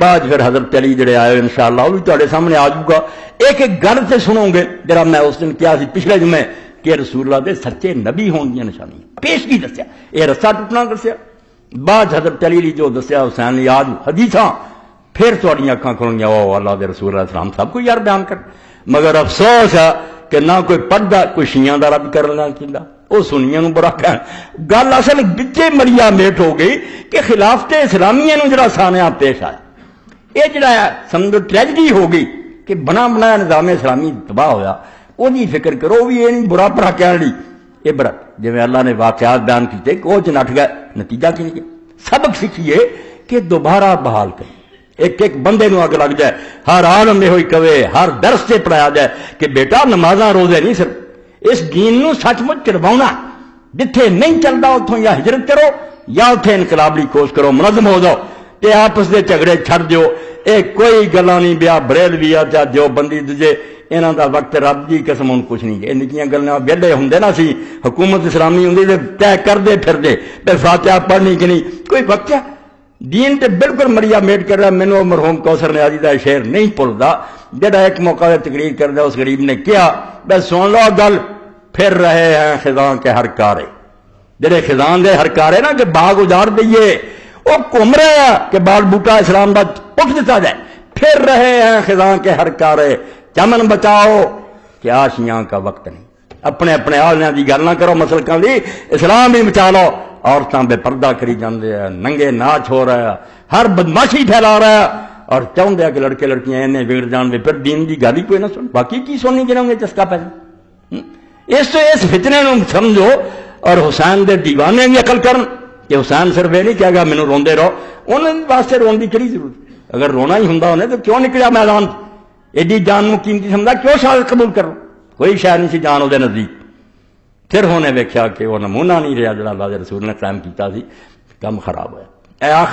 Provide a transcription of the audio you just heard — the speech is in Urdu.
بعد پھر حضرت علی جڑے آئے انشاءاللہ وہ بھی تہاڈے سامنے آ جاؤ گا. ایک ایک گل سے سنو گے جرا میں اس دن کیا سی پچھلے جمعے کہ رسول اللہ دے سچے نبی ہون دی نشانیاں پیش کی دسیا. یہ رسا ٹوٹنا دسیا, بعد حضرت علی جو دسیا حسین یاد حدیثاں, پھر تہاڈیاں اکھاں کھلن گیا او اللہ دے رسول علیہ السلام سب کو یار بیان کر. مگر افسوس ہے کہ نہ کوئی پڑھدا, کوئی شیعہ دا رد کرنا چاہتا, وہ سنیاں نو برا کہن. گل اصل بچے مریا میٹ ہو گئی کہ خلافت اسلامیہ نو جڑا سانحہ پیش آیا, یہ جڑا سمجھو ٹریجڈی ہو گئی کہ بنا بنایا نظام اسلامی تباہ ہویا. وہ فکر کرو بھی یہ نہیں برا برا کہنے لی یہ برا جی اللہ نے واقعات بیان کیتے کہ وہ نٹ گئے, نتیجہ کی نہیں. سبق سیکھیے کہ دوبارہ بحال کریں. ایک ایک بندے نو اگ لگ جائے, ہر عالم میں ہوئی کہے, ہر درس سے پڑھایا جائے کہ بیٹا نمازاں روزے نہیں صرف اس دین نو سچ مچ چڑھواؤنا, جتھے نہیں چلتا اتوں یا ہجرت کرو یا اتنے انقلاب لی کوشش کرو, منظم ہو جاؤ تے آپس دے جھگڑے چھڑ دیو. اے کوئی گلاں نہیں بیا بریلوی آ چا جو بندی دجے انہاں دا وقت رب دی قسم ہن کچھ نہیں. اے نکیاں گلاں ویلے ہوندے نا سی, حکومت اسلامی ہوندی تے طے کردے پھردے تے فاتحہ پڑھنی کہ نہیں کوئی وقت ہے. دین تے بالکل مریا میٹ کر رہا. مینوں مرحوم کوثر نیازی دا شعر نہیں بھولدا جڑا ایک موقع تے تقریر کردا اس غریب نے کہا بس سن لو گل, پھر رہے ہیں خزاں کے ہر کارے. جڑے خزاں دے ہر کارے نا کہ باغ اجاڑ دئیے وہ گھوم رہے ہیں کہ بال بوٹا اسلام دا پٹ دیتا جائے. پھر رہے ہیں خزاں کے ہر کارے, چمن بچاؤ کہ آشیاں کا وقت نہیں. اپنے اپنے آلیاں دی گل نہ کرو مسلکاں دی, اسلام بھی بچا لو. عورتاں بے پردہ کری جاندے ہیں, ننگے ناچ ہو رہا ہے, ہر بدماشی پھیلا رہا ہے اور چاہتے ہیں کہ لڑکے لڑکیاں انہیں بگڑ جان دے. پھر دین دی گل ہی کوئی نہ سن, باقی کی سننی جنہوں نے چسکا پہ. اس فتنے نو سمجھو اور حسین دے دیوانے بھی عقل کرن کہ حسین صرف یہ نہیں کہے گا مینوں روندے رہو. انہوں واسطے رون دی کہڑی ضرورت, اگر رونا ہی ہوندا انہیں تو کیوں نکلیا میدان, ایڈی جان نو قیمتی سمجھا کیوں شہادت قبول کرو. کوئی شاید نہیں سی جان وہ نزدیک. پھر ہونے ویکھیا کہ وہ نمونہ نہیں رہا جڑا اللہ دے رسول نے قائم کیتا سی, کم خراب ہوا.